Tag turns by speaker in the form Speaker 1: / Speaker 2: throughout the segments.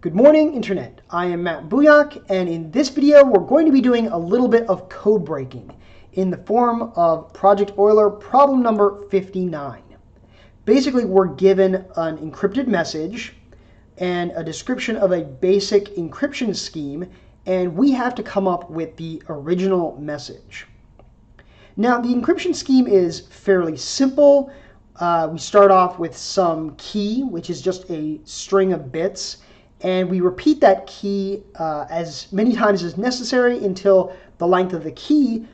Speaker 1: Good morning, Internet. I am Matt Booyak, and in this video, we're going to be doing a little bit of code breaking in the form of Project Euler problem number 59. Basically, we're given an encrypted message and a description of a basic encryption scheme, and we have to come up with the original message. Now, the encryption scheme is fairly simple. We start off with some key, which is just a string of bits. And we repeat that key as many times as necessary until the length of the key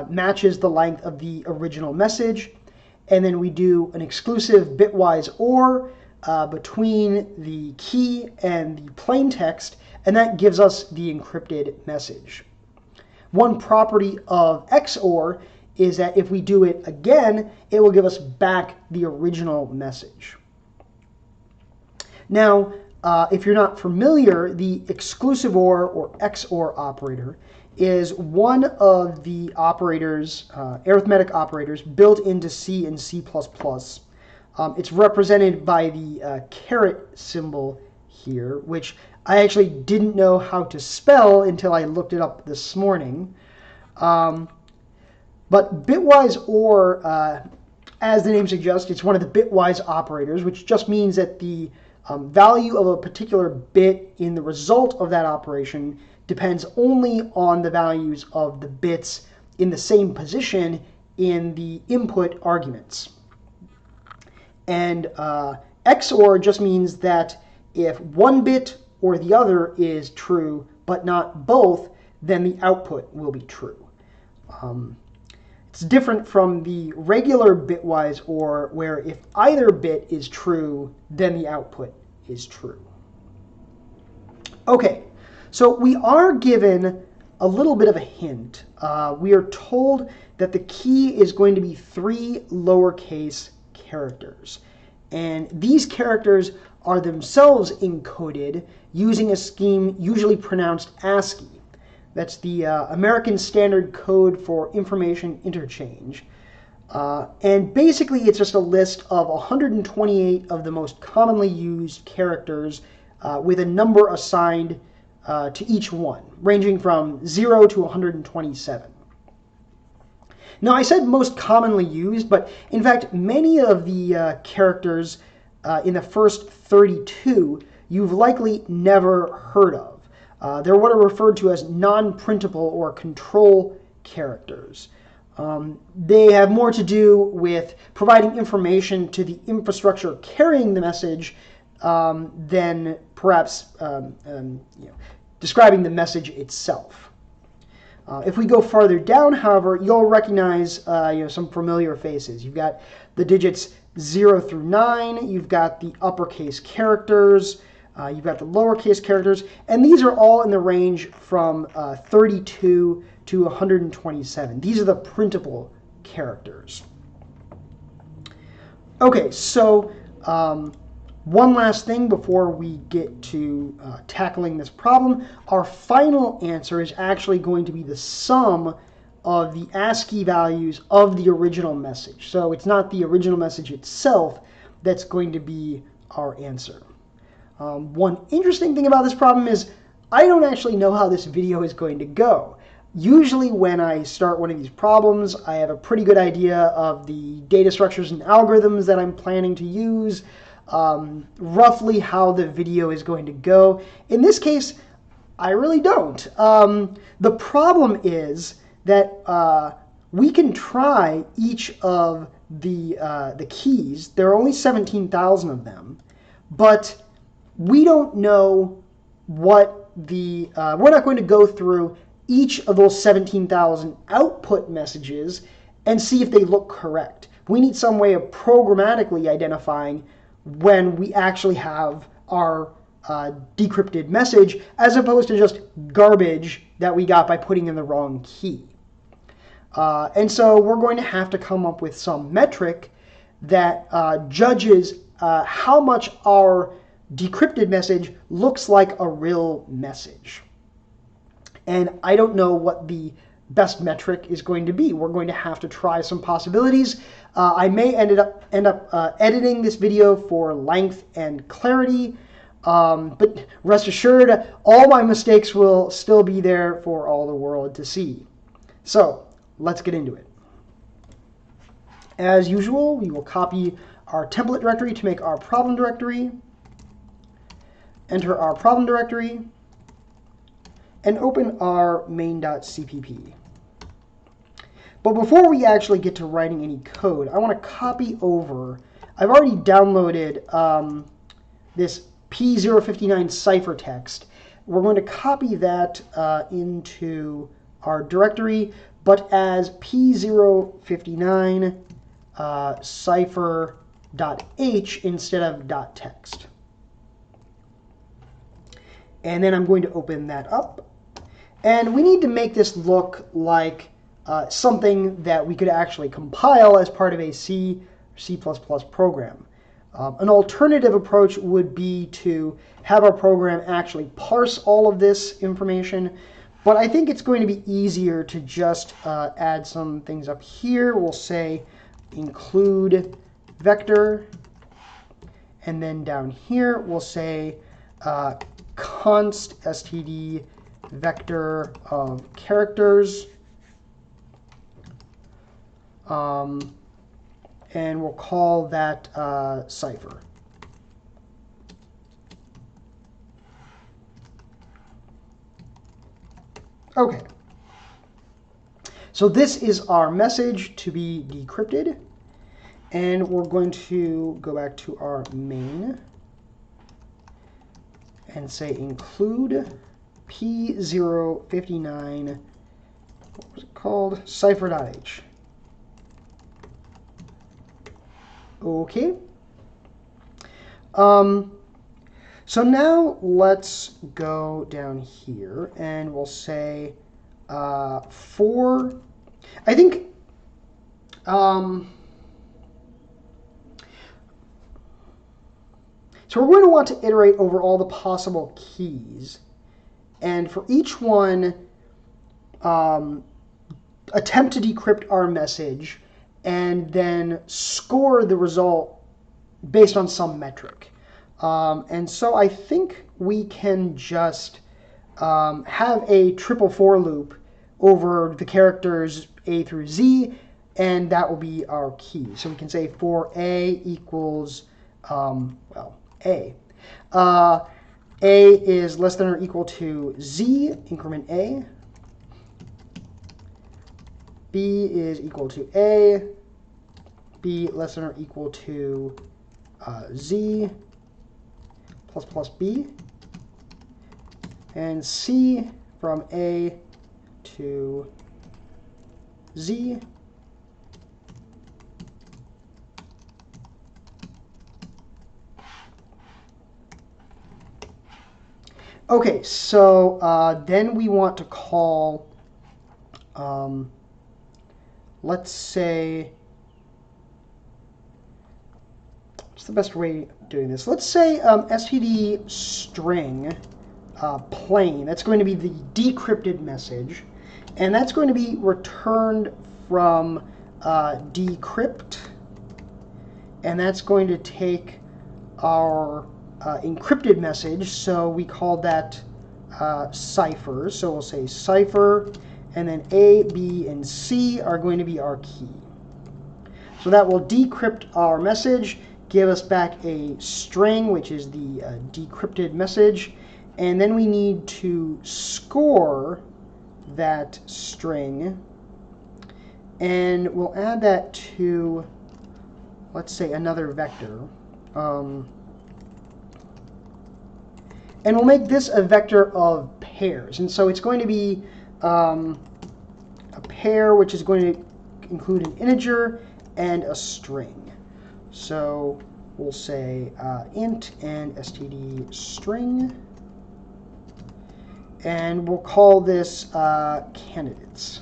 Speaker 1: matches the length of the original message. And then we do an exclusive bitwise OR between the key and the plain text, and that gives us the encrypted message. One property of XOR is that if we do it again, it will give us back the original message. Now, if you're not familiar, the exclusive OR XOR operator is one of the operators, arithmetic operators, built into C and C++. It's represented by the caret symbol here, which I actually didn't know how to spell until I looked it up this morning. But bitwise OR, as the name suggests, it's one of the bitwise operators, which just means that the value of a particular bit in the result of that operation depends only on the values of the bits in the same position in the input arguments. And XOR just means that if one bit or the other is true, but not both, then the output will be true. It's different from the regular bitwise OR, where if either bit is true, then the output is true. Okay, so we are given a little bit of a hint. We are told that the key is going to be 3 lowercase characters. And these characters are themselves encoded using a scheme usually pronounced ASCII. That's the American Standard Code for Information Interchange. And basically, it's just a list of 128 of the most commonly used characters with a number assigned to each one, ranging from 0 to 127. Now, I said most commonly used, but in fact, many of the characters in the first 32 you've likely never heard of. They're what are referred to as non-printable or control characters. They have more to do with providing information to the infrastructure carrying the message than perhaps describing the message itself. If we go farther down, however, you'll recognize some familiar faces. You've got the digits 0 through 9. You've got the uppercase characters. You've got the lowercase characters, and these are all in the range from 32 to 127. These are the printable characters. Okay, so one last thing before we get to tackling this problem. Our final answer is actually going to be the sum of the ASCII values of the original message. So it's not the original message itself that's going to be our answer. One interesting thing about this problem is I don't actually know how this video is going to go. Usually when I start one of these problems, I have a pretty good idea of the data structures and algorithms that I'm planning to use, roughly how the video is going to go. In this case, I really don't. The problem is that we can try each of the keys. There are only 17,000 of them, but we don't know what the, we're not going to go through each of those 17,000 output messages and see if they look correct. We need some way of programmatically identifying when we actually have our decrypted message, as opposed to just garbage that we got by putting in the wrong key. And so we're going to have to come up with some metric that judges how much our decrypted message looks like a real message. And I don't know what the best metric is going to be. We're going to have to try some possibilities. I may end up editing this video for length and clarity, But rest assured, all my mistakes will still be there for all the world to see. So let's get into it. As usual, we will copy our template directory to make our problem directory, enter our problem directory, and open our main.cpp. But before we actually get to writing any code, I want to copy over. I've already downloaded this P059 ciphertext. We're going to copy that into our directory, but as P059 cipher.h instead of .text. And then I'm going to open that up. And we need to make this look like something that we could actually compile as part of a C program. An alternative approach would be to have our program actually parse all of this information, but I think it's going to be easier to just add some things up here. We'll say include vector, and then down here we'll say const std vector of characters. And we'll call that cipher. Okay. So this is our message to be decrypted. And we're going to go back to our main and say include P059, what was it called? Cipher.h. Okay. So now let's go down here and we'll say for, I think, so we're going to want to iterate over all the possible keys. And for each one, attempt to decrypt our message and then score the result based on some metric. And so I think we can just have a triple for loop over the characters A through Z, and that will be our key. So we can say for A equals, A. A is less than or equal to Z, increment A. B is equal to A, B less than or equal to Z plus plus B, and C from A to Z Okay, so then we want to call, let's say, what's the best way of doing this? Let's say std string plain. That's going to be the decrypted message, and that's going to be returned from decrypt, and that's going to take our encrypted message, so we call that cipher. So we'll say cipher, and then A, B, and C are going to be our key. So that will decrypt our message, give us back a string, which is the decrypted message, and then we need to score that string, and we'll add that to, let's say, another vector. And we'll make this a vector of pairs. And so it's going to be a pair which is going to include an integer and a string. So we'll say int and std string. And we'll call this candidates.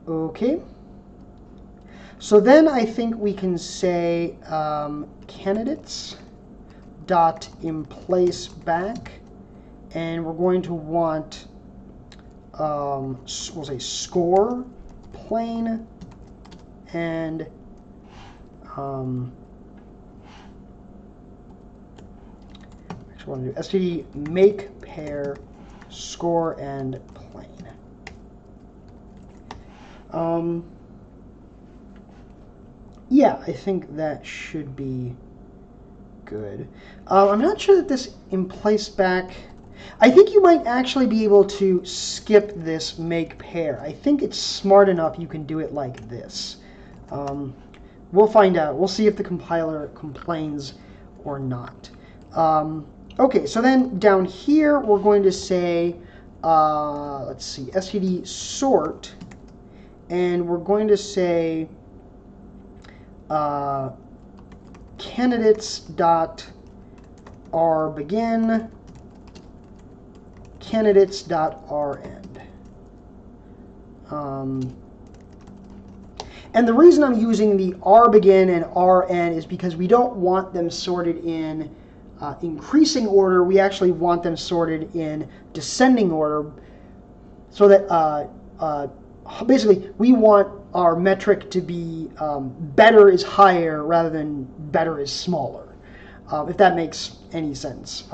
Speaker 1: Okay. So then I think we can say candidates dot emplace back, and we're going to want we'll say score plain and actually want to do std make pair score and plane. Yeah, I think that should be good. I'm not sure that this in place back. I think you might actually be able to skip this make pair. I think it's smart enough you can do it like this. We'll find out. We'll see if the compiler complains or not. Okay, so then down here we're going to say, let's see, std sort, and we're going to say candidates dot r begin, candidates dot r end. And the reason I'm using the r begin and r end is because we don't want them sorted in increasing order. We actually want them sorted in descending order, so that basically we want our metric to be better is higher rather than better is smaller, if that makes any sense.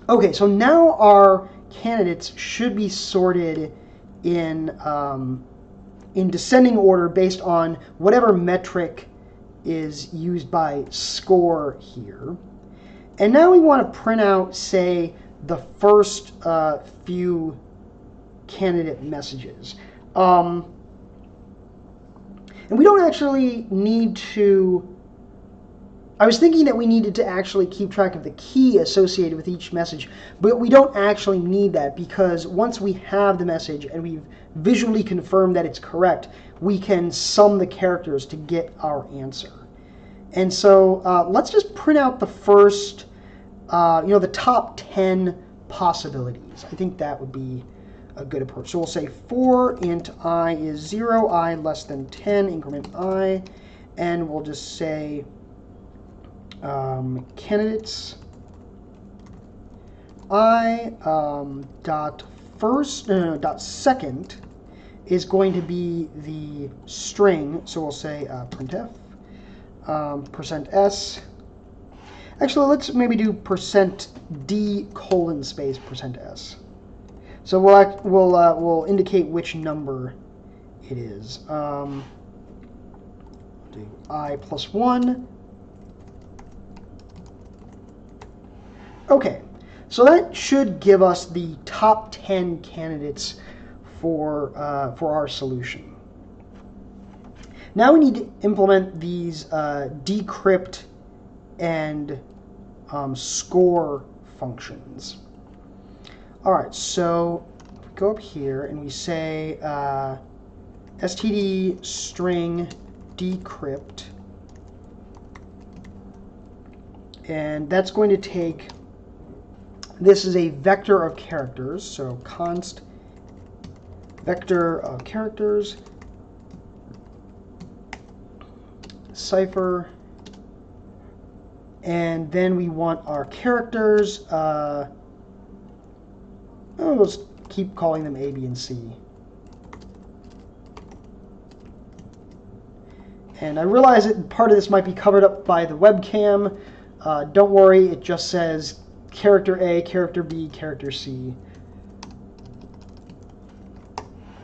Speaker 1: Okay, so now our candidates should be sorted in descending order based on whatever metric is used by score here. And now we want to print out, say, the first few candidate messages. And we don't actually need to... I was thinking that we needed to actually keep track of the key associated with each message, but we don't actually need that, because once we have the message and we've visually confirmed that it's correct, we can sum the characters to get our answer. And so let's just print out the first, the top 10 possibilities. I think that would be a good approach. So we'll say for int I is 0, I less than 10, increment I, and we'll just say candidates I dot second is going to be the string, so we'll say printf %s. Actually, let's maybe do %d:\s. So we'll indicate which number it is. Do I plus 1. Okay, so that should give us the top 10 candidates for our solution. Now we need to implement these decrypt and score functions. All right, so we go up here and we say std string decrypt, and that's going to take, this is a vector of characters, so const vector of characters, cipher, and then we want our characters, let's keep calling them A, B, and C. And I realize that part of this might be covered up by the webcam. Don't worry, it just says character A, character B, character C.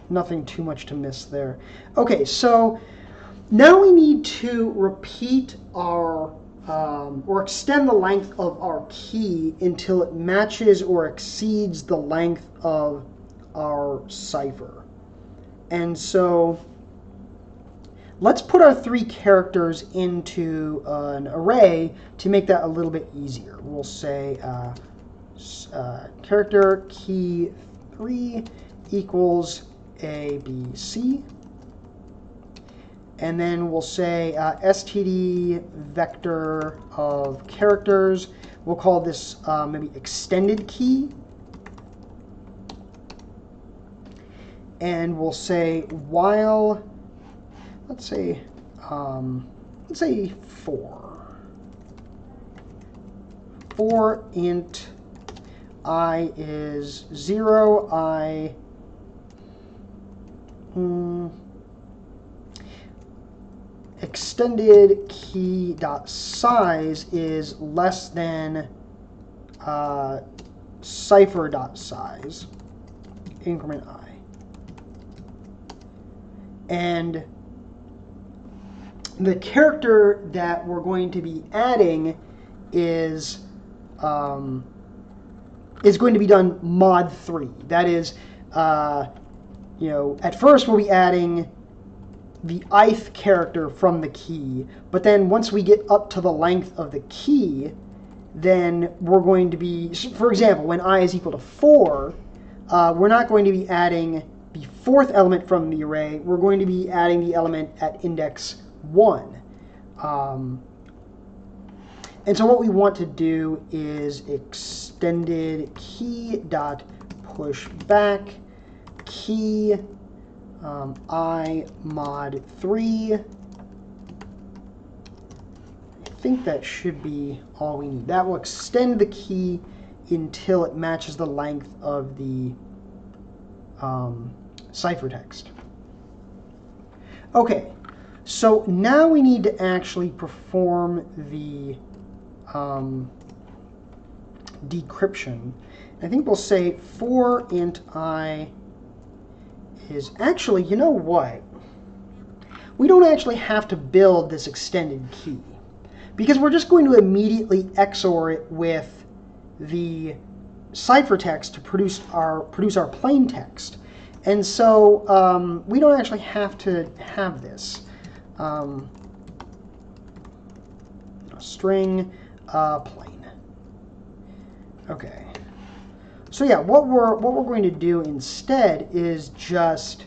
Speaker 1: Nothing too much to miss there. Okay, so now we need to repeat our, or extend the length of our key until it matches or exceeds the length of our cipher. And so let's put our 3 characters into an array to make that a little bit easier. We'll say character key 3 equals A, B, C. And then we'll say std vector of characters. We'll call this maybe extended key. And we'll say while, let's say 4. For int I is 0, I extended key dot size is less than cipher.size, increment I. And the character that we're going to be adding is going to be done mod 3. That is, at first we'll be adding the ith character from the key, but then once we get up to the length of the key, then we're going to be, for example, when I is equal to 4, we're not going to be adding the fourth element from the array. We're going to be adding the element at index 1. And so what we want to do is extended key dot push back key I mod 3. I think that should be all we need. That will extend the key until it matches the length of the ciphertext. Okay, so now we need to actually perform the decryption. I think we'll say for int I is actually, you know what? We don't actually have to build this extended key because we're just going to immediately XOR it with the ciphertext to produce our plain text. And so we don't actually have to have this. String plain. Okay. So yeah, what we're going to do instead is just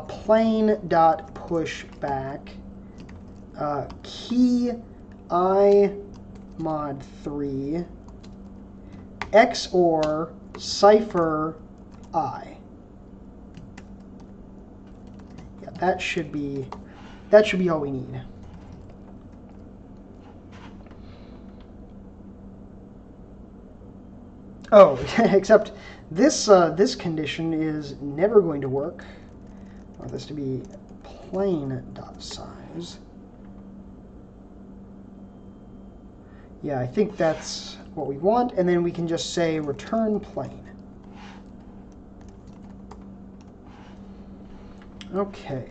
Speaker 1: plain dot push back key I mod 3 XOR cipher I. Yeah, that should be all we need. Oh, except this condition is never going to work. I want this to be plain.size. Yeah, I think that's what we want, and then we can just say return plain. Okay.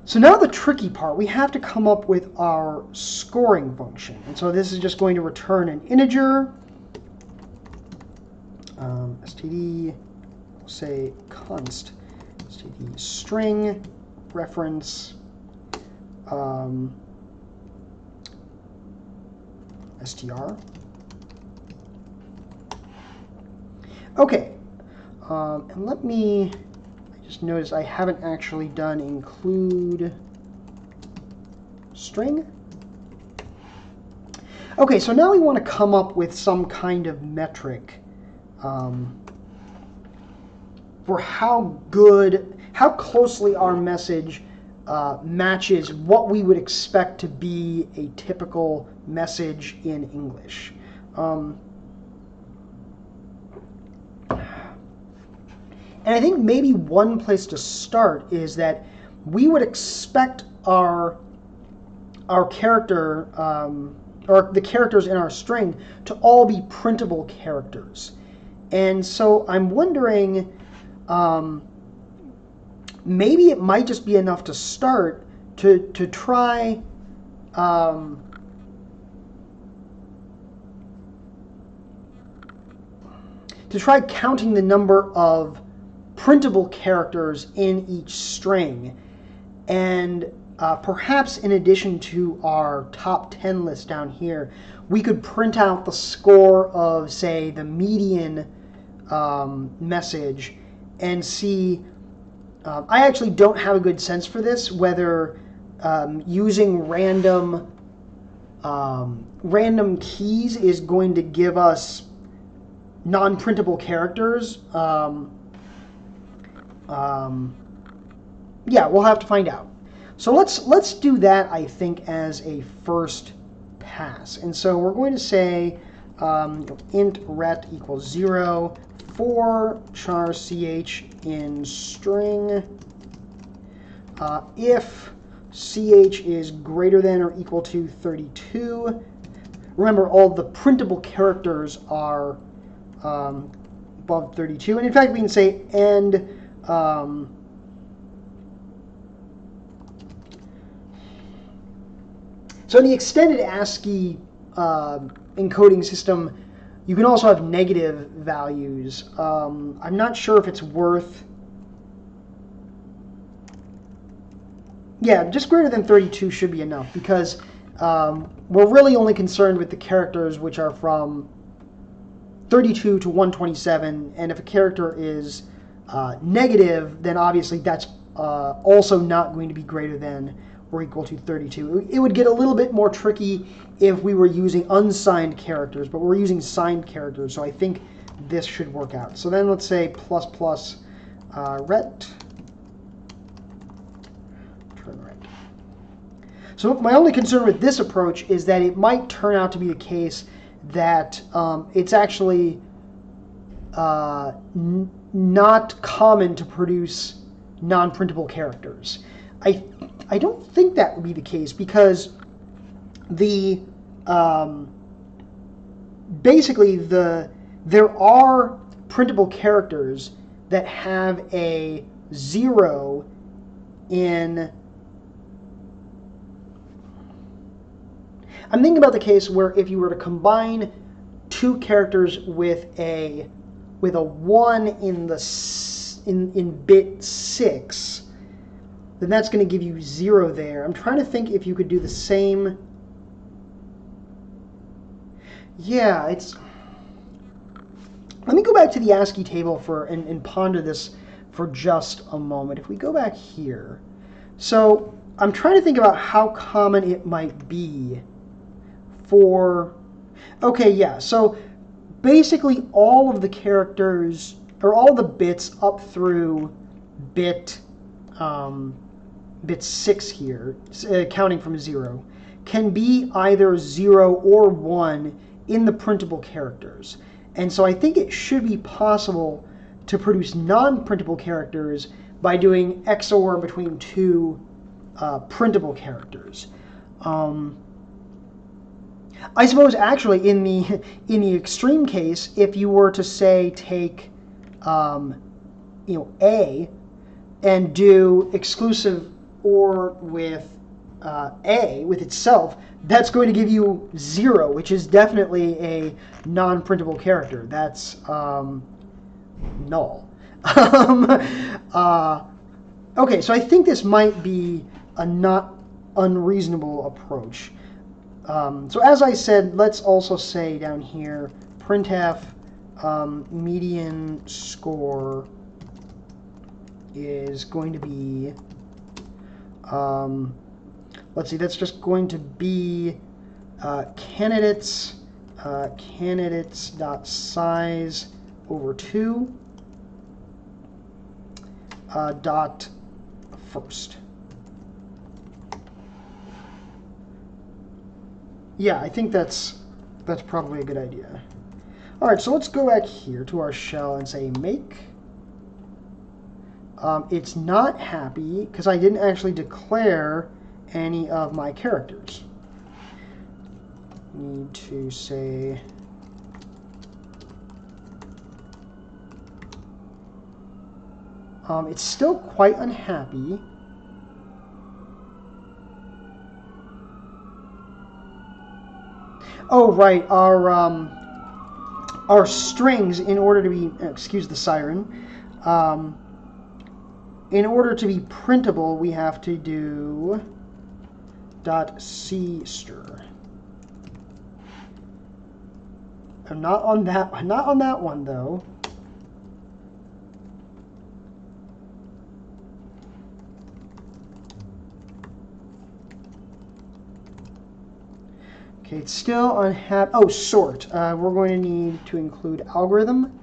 Speaker 1: So now the tricky part, we have to come up with our scoring function. And so this is just going to return an integer. Std, we'll say const std string reference str. Okay, and let me, I just noticed I haven't actually done include string. Okay, so now we want to come up with some kind of metric for how closely our message matches what we would expect to be a typical message in English. And I think maybe one place to start is that we would expect our character, or the characters in our string, to all be printable characters. And so I'm wondering, maybe it might just be enough to start to try counting the number of printable characters in each string, and perhaps in addition to our top 10 list down here, we could print out the score of, say, the median message and see. I actually don't have a good sense for this, whether using random keys is going to give us non-printable characters. Yeah, we'll have to find out. So let's do that, I think, as a first pass. And so we're going to say int ret equals 0 for char ch in string if ch is greater than or equal to 32, remember, all the printable characters are above 32. And in fact, we can say and so in the extended ASCII encoding system, you can also have negative values. I'm not sure if it's worth... Yeah, just greater than 32 should be enough, because we're really only concerned with the characters which are from 32 to 127, and if a character is negative, then obviously that's also not going to be greater than or equal to 32. It would get a little bit more tricky if we were using unsigned characters, but we're using signed characters, so I think this should work out. So then let's say plus plus ret turn ret. So my only concern with this approach is that it might turn out to be the case that it's actually not common to produce non-printable characters. I don't think that would be the case, because the basically there are printable characters that have a 0 in... I'm thinking about the case where if you were to combine two characters with a 1 in bit 6, then that's going to give you 0 there. I'm trying to think if you could do the same. Yeah, it's... Let me go back to the ASCII table and ponder this for just a moment. If we go back here, so I'm trying to think about how common it might be for... Okay, yeah, so basically all of the characters, or all of the bits up through bit 6 here, counting from 0, can be either 0 or 1 in the printable characters. And so I think it should be possible to produce non-printable characters by doing XOR between two printable characters. I suppose actually in the extreme case, if you were to say take A and do exclusive OR with A with itself, that's going to give you 0, which is definitely a non-printable character. That's null. Okay, so I think this might be a not unreasonable approach. So as I said, let's also say down here, printf median score is going to be, let's see, that's just going to be candidates.size over 2 dot first. Yeah, I think that's probably a good idea. All right, so let's go back here to our shell and say make. It's not happy because I didn't actually declare any of my characters. Need to say it's still quite unhappy. Oh, right, our strings, in order to be, excuse the siren, in order to be printable, we have to do .cstr. I'm not on that one though. Okay, it's still unhappy. Oh, sort. We're going to need to include algorithm.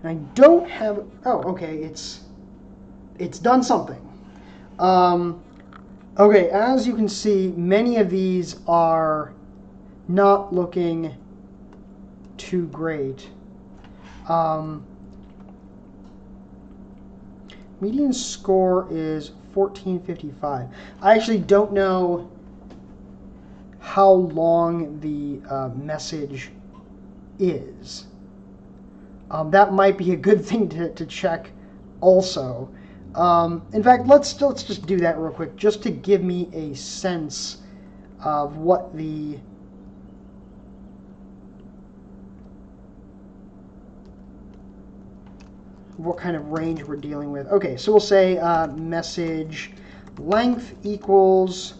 Speaker 1: And I don't have. Oh, okay. It's done something. Okay, as you can see, many of these are not looking too great. Median score is 1455. I actually don't know how long the message is. That might be a good thing to check also. In fact, let's just do that real quick, just to give me a sense of what kind of range we're dealing with. Okay, so we'll say message length equals,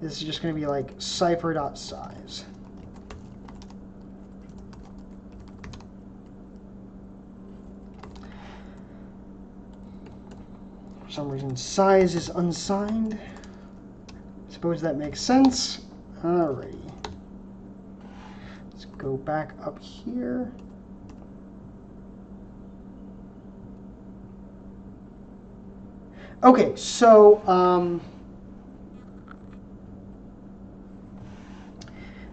Speaker 1: this is just going to be like cipher.size. For some reason, size is unsigned. Suppose that makes sense. Alrighty. Let's go back up here. Okay, so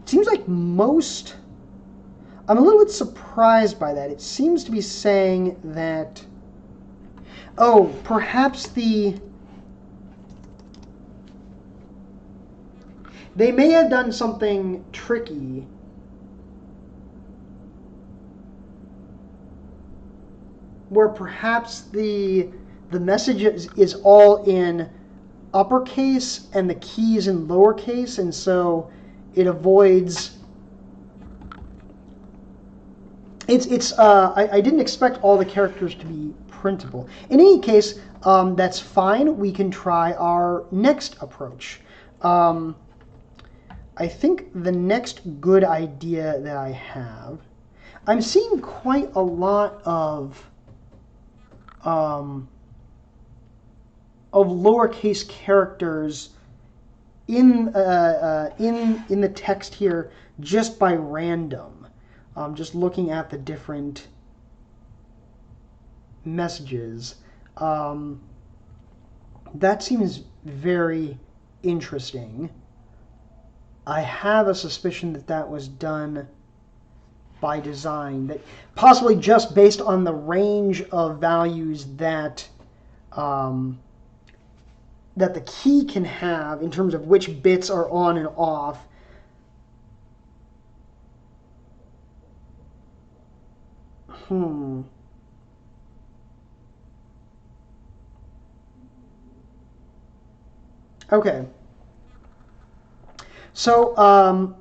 Speaker 1: it seems like most, I'm a little bit surprised by that. It seems to be saying that, oh, perhaps they may have done something tricky. Where perhaps the message is all in uppercase and the key is in lowercase, and so it avoids. I didn't expect all the characters to be printable. In any case, that's fine. We can try our next approach. I think the next good idea that I have, I'm seeing quite a lot of lowercase characters in the text here just by random. Just looking at the different messages. That seems very interesting. I have a suspicion that that was done by design, that possibly just based on the range of values that that the key can have in terms of which bits are on and off. Okay. So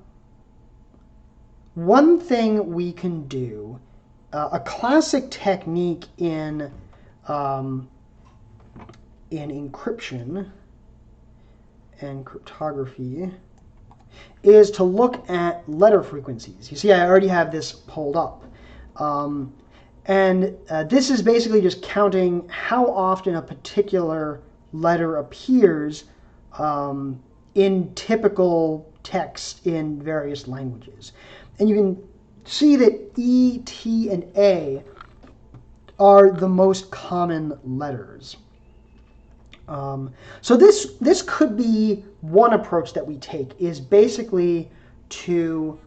Speaker 1: one thing we can do, a classic technique in encryption and cryptography, is to look at letter frequencies. You see, I already have this pulled up. And this is basically just counting how often a particular letter appears in typical text in various languages. And you can see that E, T, and A are the most common letters. So this could be one approach that we take, is basically to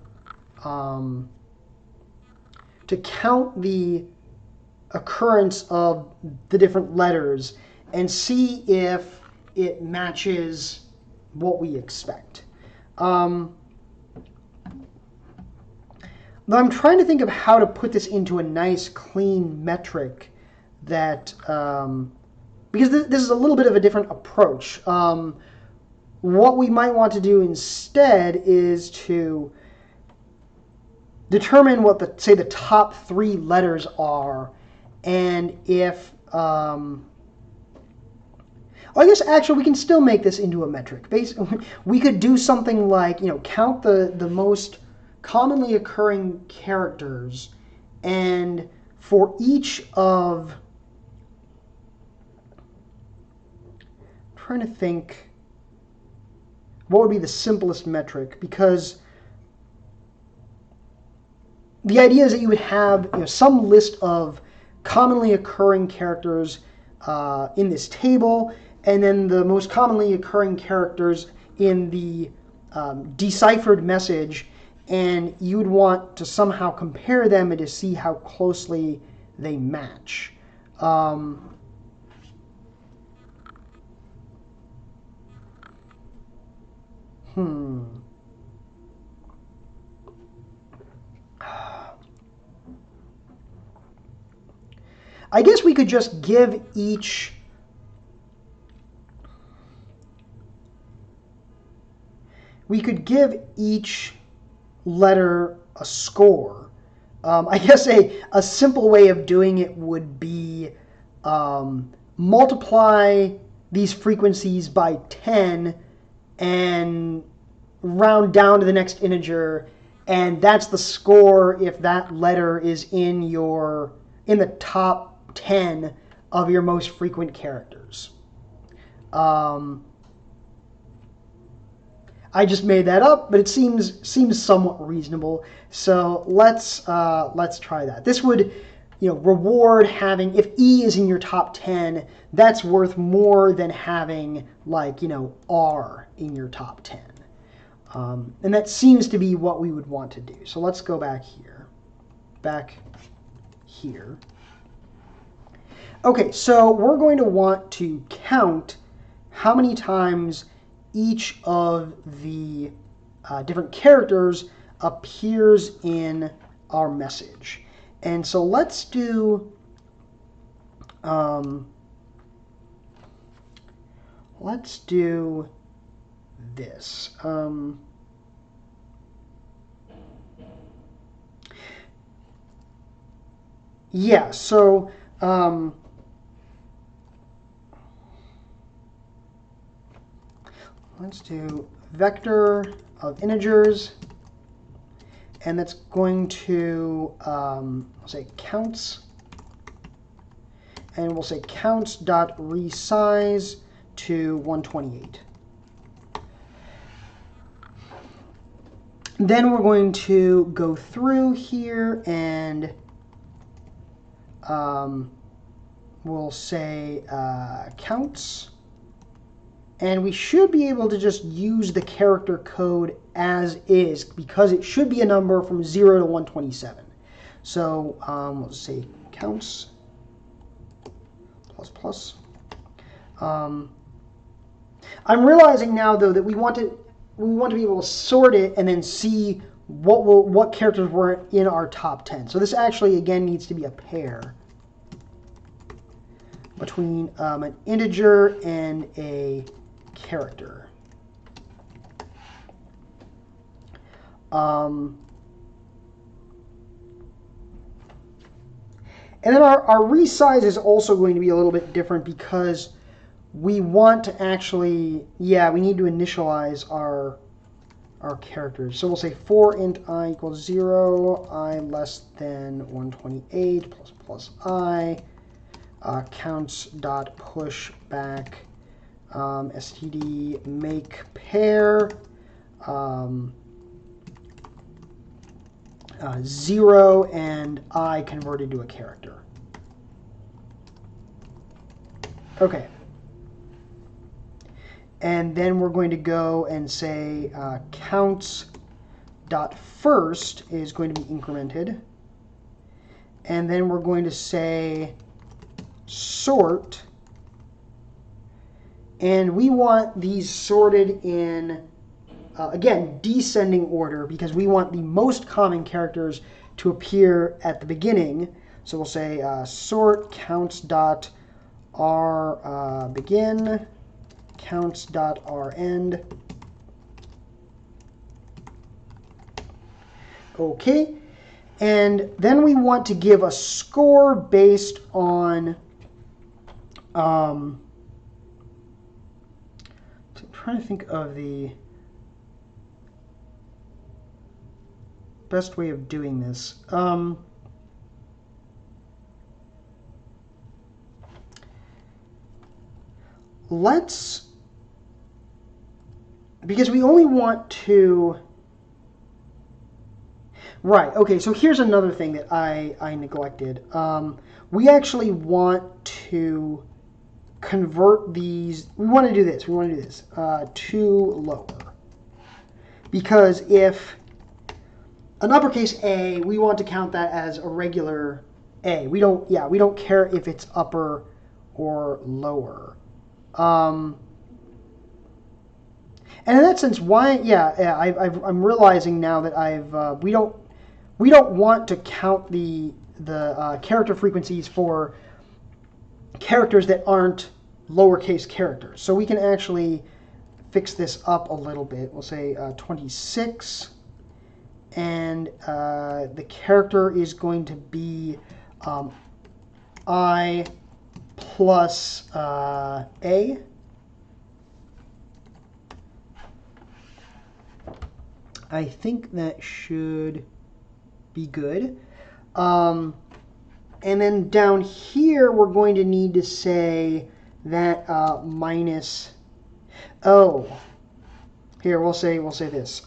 Speaker 1: count the occurrence of the different letters and see if it matches what we expect. Though I'm trying to think of how to put this into a nice, clean metric that, because this is a little bit of a different approach. What we might want to do instead is to determine what the top 3 letters are, and if, I guess actually we can still make this into a metric. Basically, we could do something like, count the most commonly occurring characters, and for each of, I'm trying to think what would be the simplest metric, because the idea is that you would have some list of commonly occurring characters in this table, and then the most commonly occurring characters in the deciphered message, and you would want to somehow compare them and to see how closely they match. Um, I guess we could just give each letter a score. I guess a simple way of doing it would be multiply these frequencies by 10 and round down to the next integer, and that's the score if that letter is in the top 10 of your most frequent characters. I just made that up, but it seems somewhat reasonable. So let's try that. This would, reward having, if E is in your top 10, that's worth more than having like R in your top 10. And that seems to be what we would want to do. So let's go back here. Okay, so we're going to want to count how many times each of the different characters appears in our message. And so let's do this. Yeah, so let's do vector of integers, and that's going to say counts, and we'll say counts.resize to 128. Then we're going to go through here and we'll say counts. And we should be able to just use the character code as is, because it should be a number from 0 to 127. So let's say counts plus plus. I'm realizing now, though, that we want to be able to sort it and then see what characters were in our top 10. So this actually, again, needs to be a pair between an integer and a character. And then our resize is also going to be a little bit different, because we want to actually, we need to initialize our characters. So we'll say for int I equals 0, I less than 128 plus plus I, counts dot push back std make pair 0 and I converted to a character. Okay. And then we're going to go and say counts.first is going to be incremented. And then we're going to say sort. And we want these sorted in, again, descending order, because we want the most common characters to appear at the beginning. So we'll say sort counts.r begin, counts.rend. Okay, and then we want to give a score based on I'm trying to think of the best way of doing this. Because we only want to, right, okay, so here's another thing that I neglected. We actually want to convert these, we want to do this to lower. Because if an uppercase A, we want to count that as a regular A. We don't care if it's upper or lower. And in that sense, why? I'm realizing now that we don't want to count the character frequencies for characters that aren't lowercase characters. So we can actually fix this up a little bit. We'll say 26, and the character is going to be I plus A. I think that should be good. And then down here, we're going to need to say that minus O. Here, we'll say this.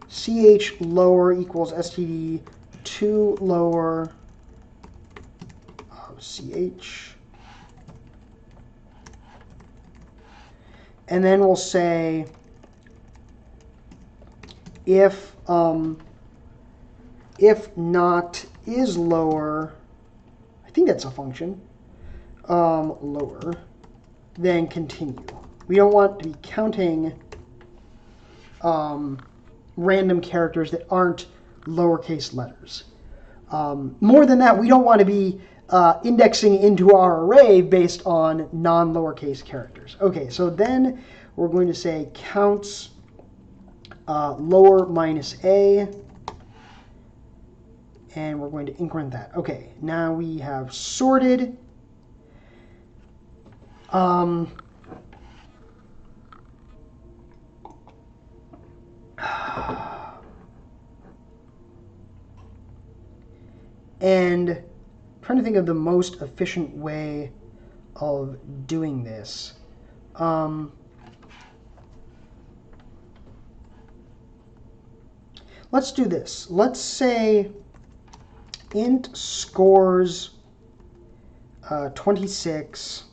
Speaker 1: CH lower equals STD 2 lower CH. And then we'll say if not is lower, I think that's a function, lower, then continue. We don't want to be counting random characters that aren't lowercase letters. More than that, we don't want to be indexing into our array based on non-lowercase characters. Okay, so then we're going to say counts lower minus A, and we're going to increment that. Okay, now we have sorted. And I'm trying to think of the most efficient way of doing this. Let's do this. Let's say int scores 26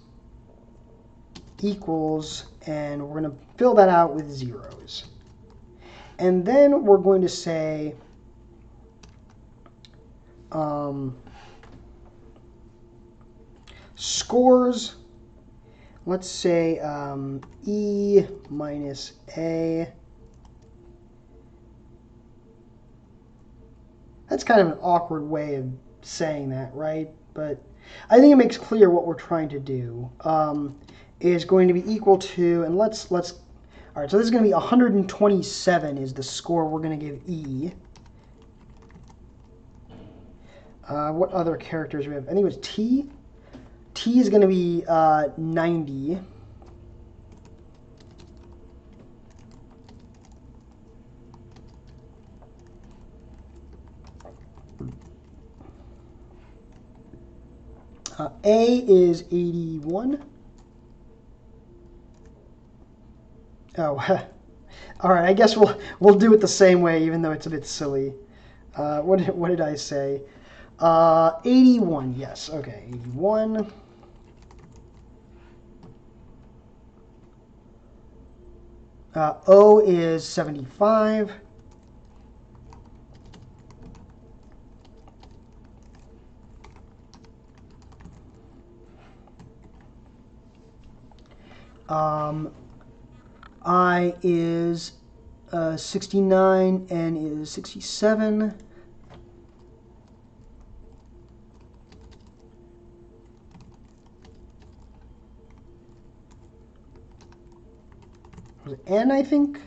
Speaker 1: equals, and we're going to fill that out with zeros. And then we're going to say scores, let's say E minus A. That's kind of an awkward way of saying that, right? But I think it makes clear what we're trying to do. Is going to be equal to, and let's all right, so this is going to be 127 is the score we're going to give E. What other characters do we have? I think it was T. T is going to be 90. A is 81. Oh, all right. I guess we'll do it the same way, even though it's a bit silly. What did I say? 81. Yes. Okay. 81. O is 75. I is 69, N is 67. Was it N, I think?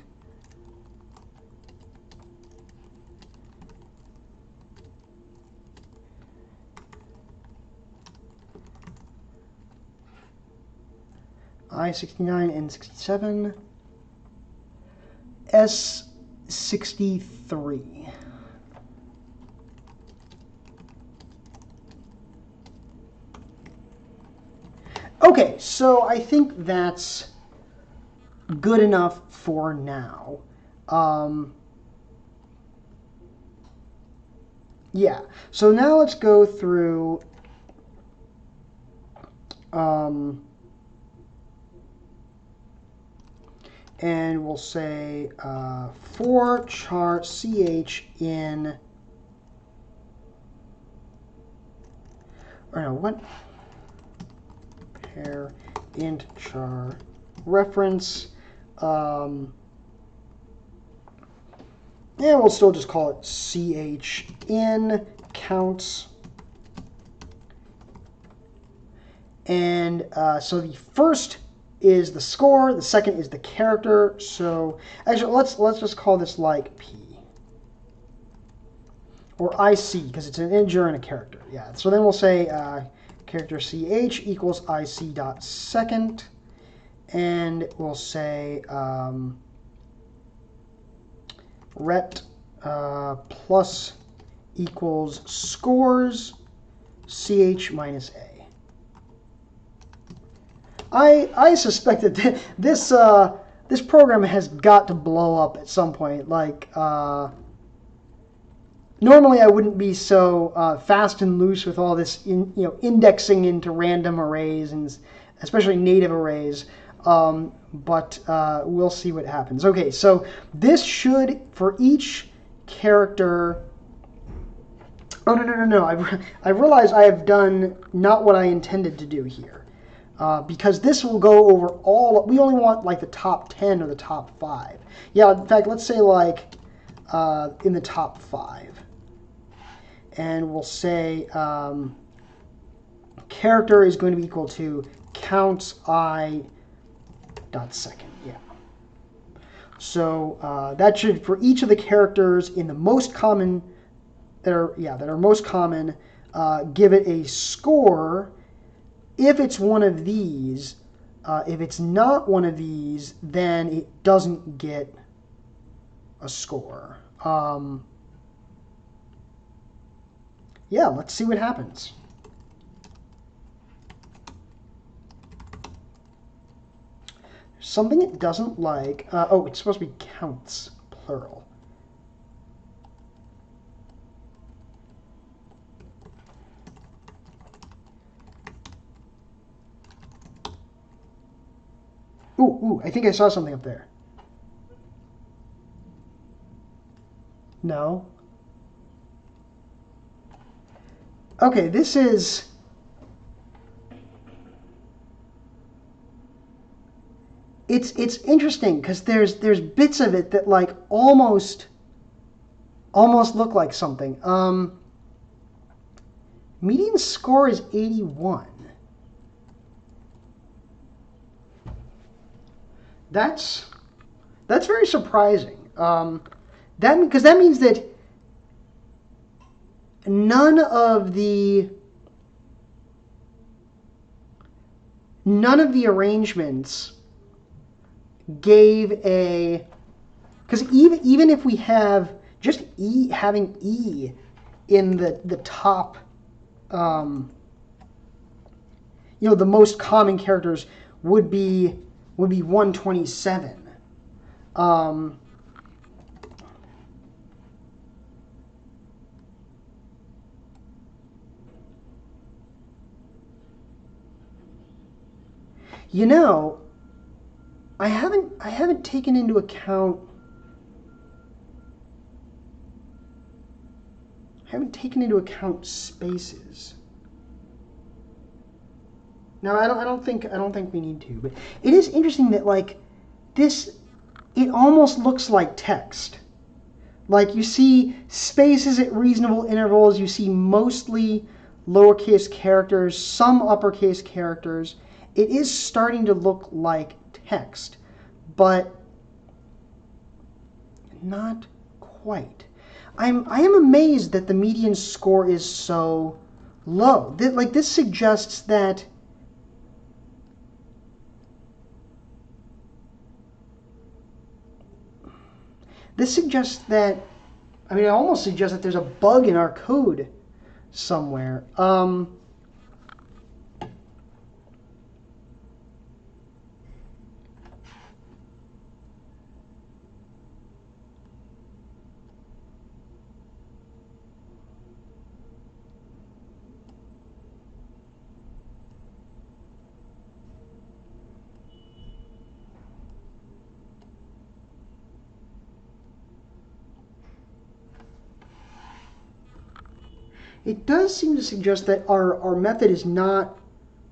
Speaker 1: I 69 and 67. S 63. Okay, so I think that's good enough for now. Yeah, so now let's go through and we'll say for char ch in or no, what? Pair int char reference. Yeah, we'll still just call it ch in counts. And so the first is the score, the second is the character. So actually, let's just call this like p or IC because it's an integer and a character. Yeah. So then we'll say character ch equals IC dot second, and we'll say ret plus equals scores ch minus a. I suspect that this program has got to blow up at some point. Like normally I wouldn't be so fast and loose with all this indexing into random arrays and especially native arrays. But we'll see what happens. Okay, so this should, for each character... Oh, no. I realize I have done not what I intended to do here. Because this will go over all... We only want, like, the top 10 or the top 5. Yeah, in fact, let's say, like, in the top 5. And we'll say character is going to be equal to counts I... dot second, yeah. So that should, for each of the characters in the most common, that are most common, give it a score. If it's one of these, if it's not one of these, then it doesn't get a score. Yeah, let's see what happens. Something it doesn't like. Oh, it's supposed to be counts, plural. Ooh, I think I saw something up there. No. Okay, this is... It's interesting because there's bits of it that like almost look like something. Median score is 81. That's very surprising. Because that means that none of the arrangements gave a, because even if we have just having E in the top, the most common characters would be 127. I haven't taken into account. Spaces. No, I don't think we need to. But it is interesting that like this, it almost looks like text. Like you see spaces at reasonable intervals. You see mostly lowercase characters, some uppercase characters. It is starting to look like text, but not quite. I am amazed that the median score is so low. This suggests that it almost suggests that there's a bug in our code somewhere. It does seem to suggest that our method is not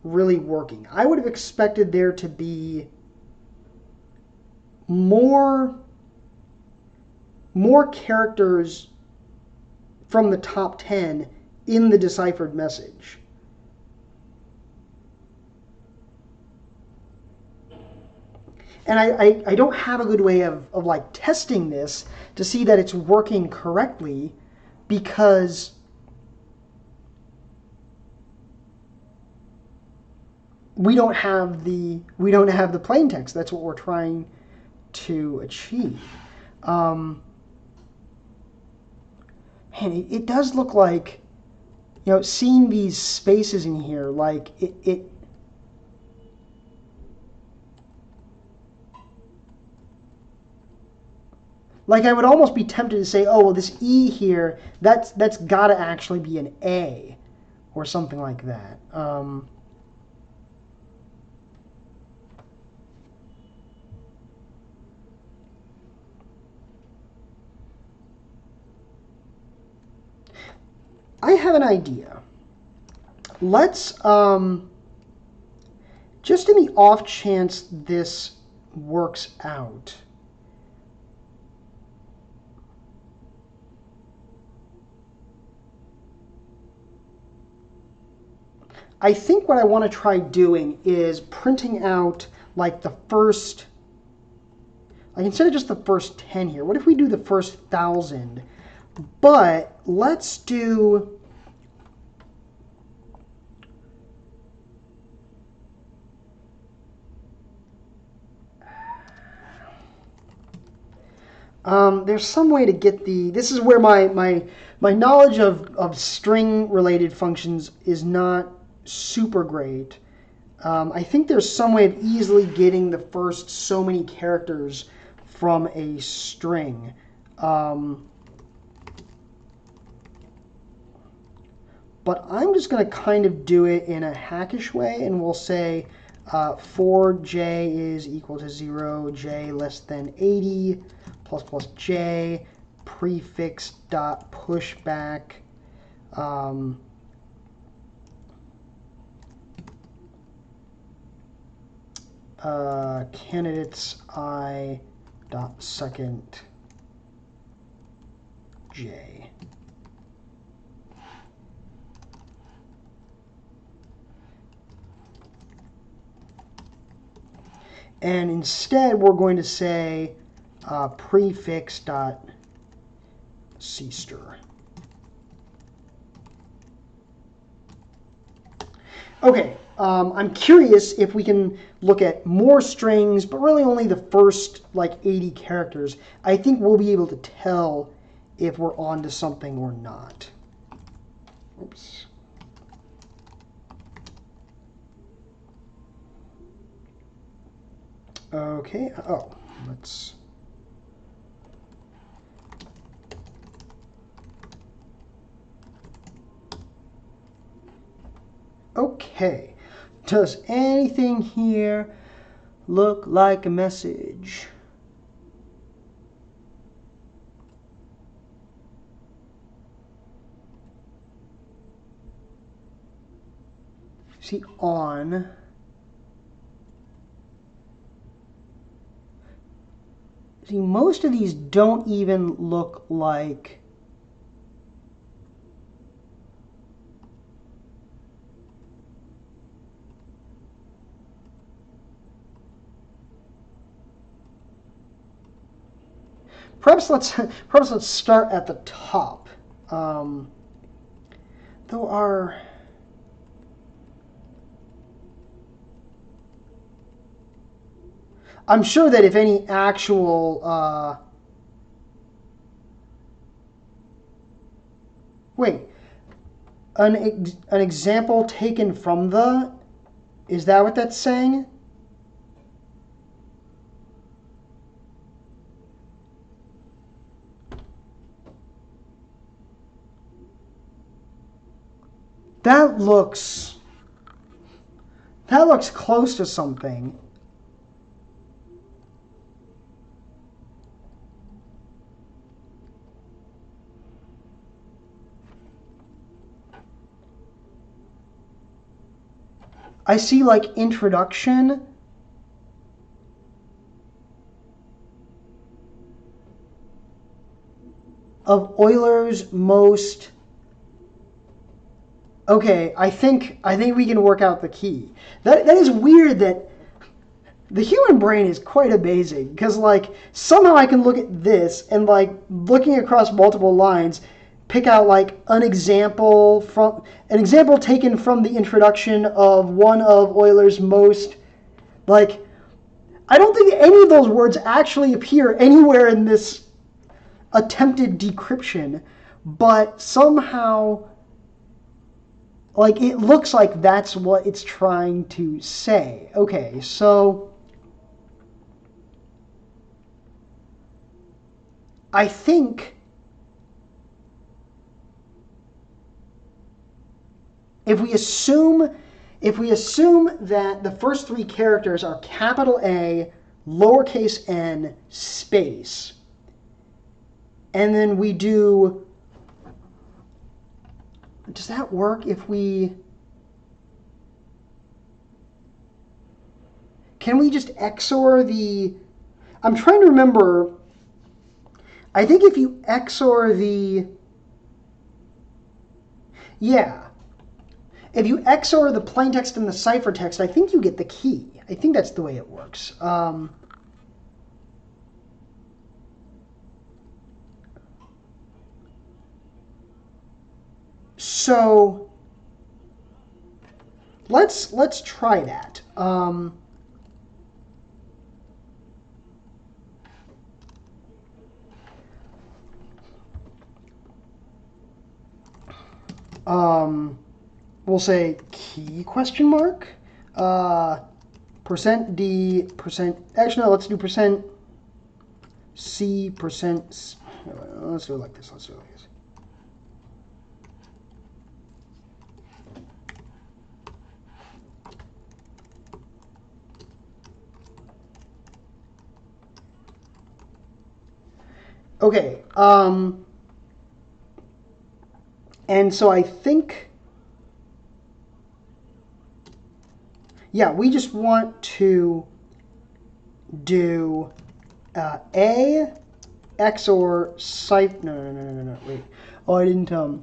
Speaker 1: really working. I would have expected there to be more characters from the top 10 in the deciphered message. And I don't have a good way of like testing this to see that it's working correctly, because we don't have the plain text. That's what we're trying to achieve. Man, it does look like, seeing these spaces in here, like it like I would almost be tempted to say, oh, well, this E here, that's got to actually be an A or something like that. I have an idea. Let's, just in the off chance this works out, I think what I want to try doing is printing out like the first, like instead of just the first 10 here, what if we do the first 1,000? But let's do, there's some way to get this is where my knowledge of string related functions is not super great. I think there's some way of easily getting the first so many characters from a string. But I'm just going to kind of do it in a hackish way, and we'll say for j is equal to 0, j less than 80, plus plus j, prefix dot pushback, candidates I dot second j. And instead, we're going to say prefix dot cster. Okay, I'm curious if we can look at more strings, but really only the first like 80 characters. I think we'll be able to tell if we're onto something or not. Oops. Okay, let's... Okay, does anything here look like a message? See, on. See, most of these don't even look like perhaps let's start at the top. Though I'm sure that if any actual wait, an example taken from the, is that what that's saying? That looks close to something. I see like introduction. Of Euler's most. Okay, I think we can work out the key. That is weird that the human brain is quite amazing because like somehow I can look at this and like looking across multiple lines pick out like an example taken from the introduction of one of Euler's most like I don't think any of those words actually appear anywhere in this attempted decryption, but somehow like it looks like that's what it's trying to say. Okay, so I think if we assume that the first three characters are capital A, lowercase n, space, and then we do, does that work if we, can we just XOR the, I'm trying to remember, I think if you XOR the, yeah, if you XOR the plaintext and the ciphertext, I think you get the key. I think that's the way it works. So let's try that. We'll say key question mark. Percent D percent. Actually, no. Let's do percent C percent. Let's do it like this. Okay. And so I think, yeah, we just want to do A XOR cipher. No. Wait. Oh, I didn't.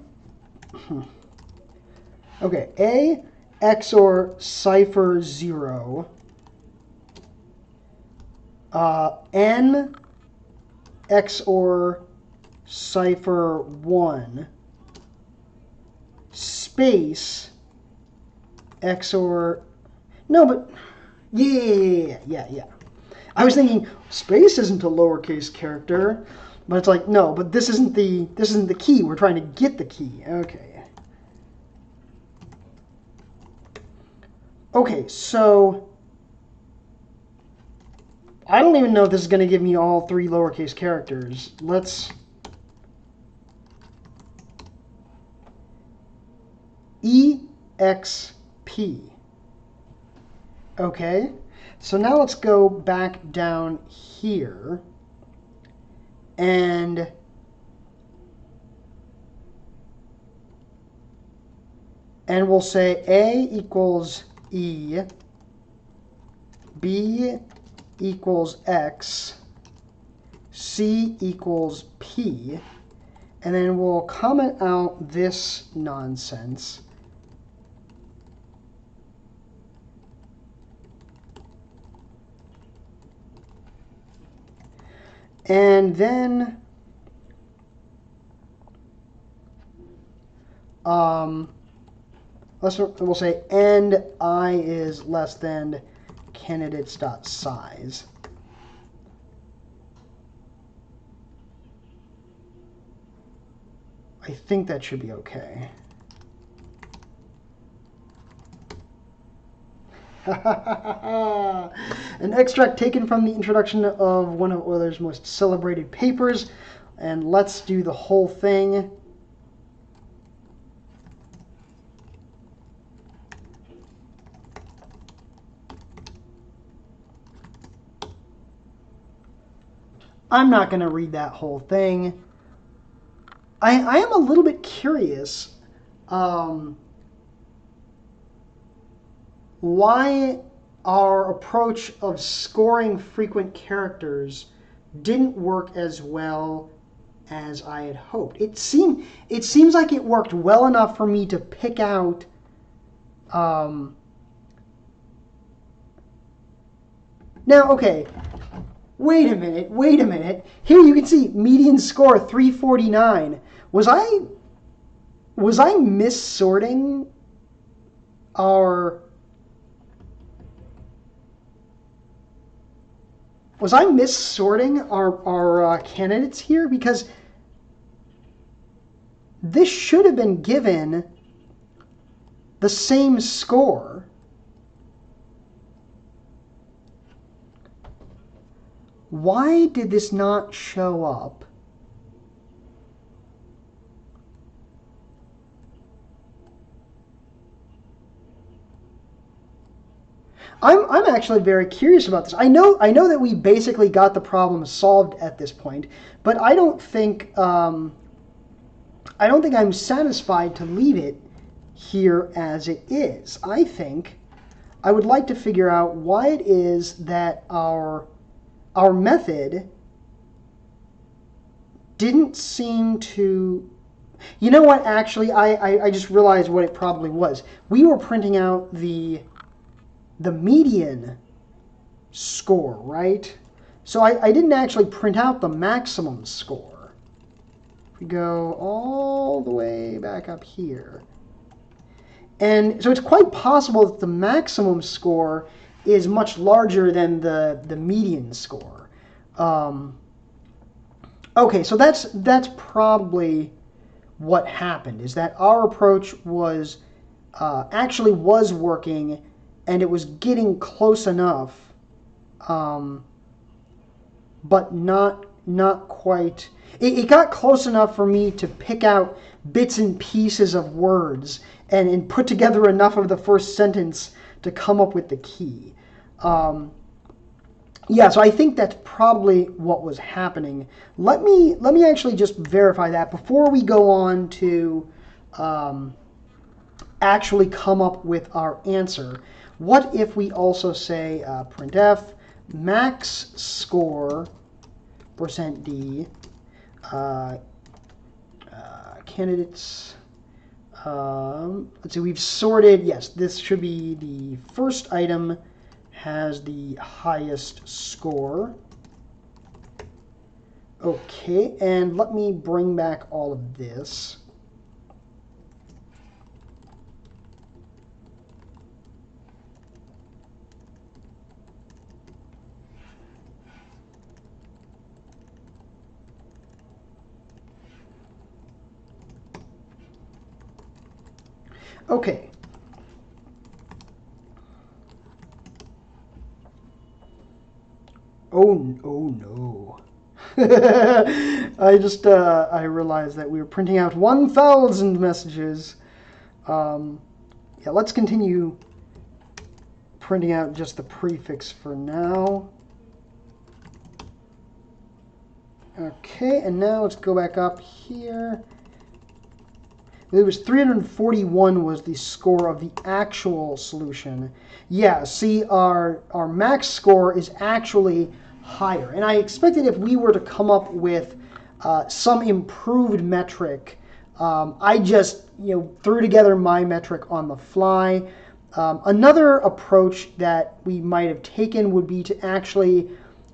Speaker 1: Okay. A XOR cipher 0. N XOR cipher 1. Space XOR. No, but yeah. I was thinking space isn't a lowercase character, but it's like no, but this isn't the key. We're trying to get the key. Okay, so I don't even know if this is going to give me all three lowercase characters. Let's EXP. Okay, so now let's go back down here and we'll say A equals E, B equals X, C equals P, and then we'll comment out this nonsense. And then we'll say and I is less than candidates.size. I think that should be okay. An extract taken from the introduction of one of Euler's most celebrated papers. And let's do the whole thing. I'm not going to read that whole thing. I am a little bit curious. why our approach of scoring frequent characters didn't work as well as I had hoped. It seems like it worked well enough for me to pick out now, okay, wait a minute. Here you can see median score 349. Was I missorting our candidates here? Because this should have been given the same score. Why did this not show up? I'm actually very curious about this. I know that we basically got the problem solved at this point, but I don't think I'm satisfied to leave it here as it is. I think I would like to figure out why it is that our method didn't seem to... You know what, actually, I just realized what it probably was. We were printing out the median score, right? So I didn't actually print out the maximum score. If we go all the way back up here. And so it's quite possible that the maximum score is much larger than the median score. Okay, so that's probably what happened, is that our approach was actually was working, and it was getting close enough, but not quite. It got close enough for me to pick out bits and pieces of words and put together enough of the first sentence to come up with the key. Yeah, so I think that's probably what was happening. Let me actually just verify that before we go on to actually come up with our answer. What if we also say printf max score %d candidates. Let's see, we've sorted. Yes, this should be the first item has the highest score. Okay, and let me bring back all of this. Okay. Oh no. I realized that we were printing out 1,000 messages. Yeah, let's continue printing out just the prefix for now. Okay, and now let's go back up here. It was 341 was the score of the actual solution. Yeah, see, our max score is actually higher. And I expected if we were to come up with some improved metric, I just threw together my metric on the fly. Another approach that we might have taken would be to actually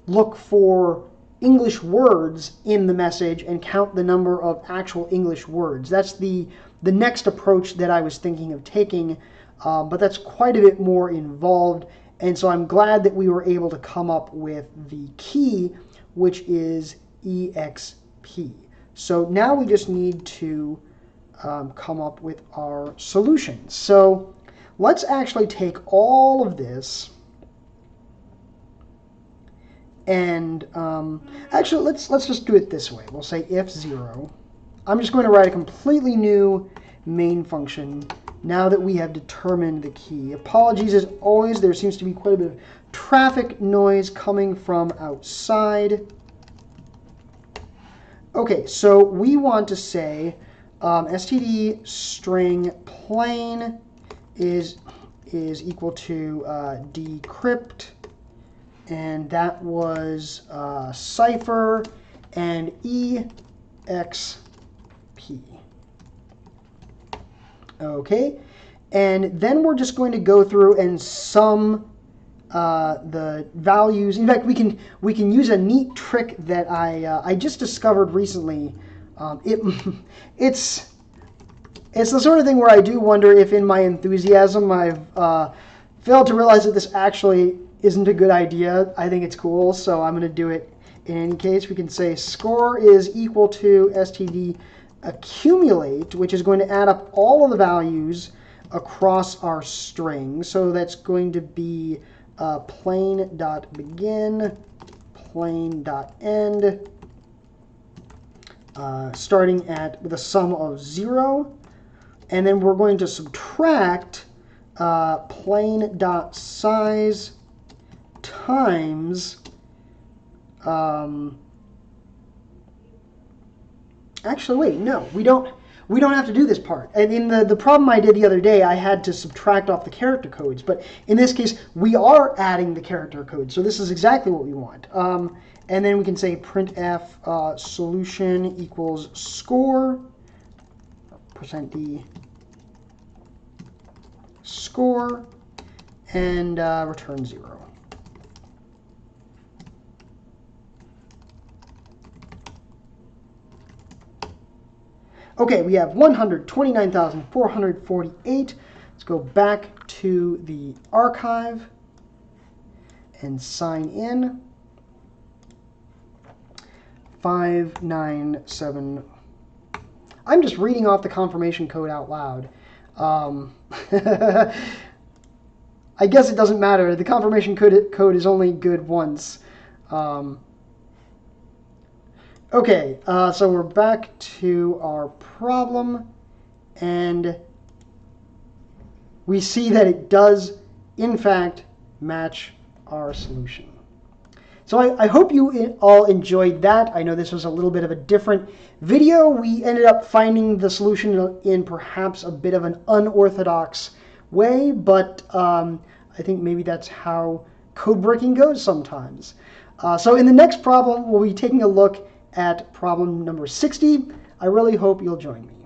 Speaker 1: look for English words in the message and count the number of actual English words. That's the next approach that I was thinking of taking, but that's quite a bit more involved, and so I'm glad that we were able to come up with the key, which is EXP. So now we just need to come up with our solution. So let's actually take all of this and actually let's just do it this way. We'll say if 0. I'm just going to write a completely new main function now that we have determined the key. Apologies as always, there seems to be quite a bit of traffic noise coming from outside. Okay, so we want to say std string plain is is equal to decrypt, and that was cipher and exp. Okay, and then we're just going to go through and sum the values. In fact, we can use a neat trick that I just discovered recently. It's the sort of thing where I do wonder if in my enthusiasm I've failed to realize that this actually isn't a good idea. I think it's cool, so I'm going to do it in any case. We can say score is equal to std accumulate, which is going to add up all of the values across our string. So that's going to be plain.begin, plain.end, starting with a sum of 0. And then we're going to subtract plain.size times actually, wait, no, we don't have to do this part. And in the problem I did the other day, I had to subtract off the character codes. But in this case, we are adding the character code. So this is exactly what we want. And then we can say printf solution equals score, %d score, and return 0. Okay, we have 129,448. Let's go back to the archive and sign in. 597. I'm just reading off the confirmation code out loud. I guess it doesn't matter. The confirmation code is only good once. Okay, so we're back to our problem, and we see that it does, in fact, match our solution. So I hope you all enjoyed that. I know this was a little bit of a different video. We ended up finding the solution in perhaps a bit of an unorthodox way, but I think maybe that's how code breaking goes sometimes. So in the next problem, we'll be taking a look at problem number 60. I really hope you'll join me.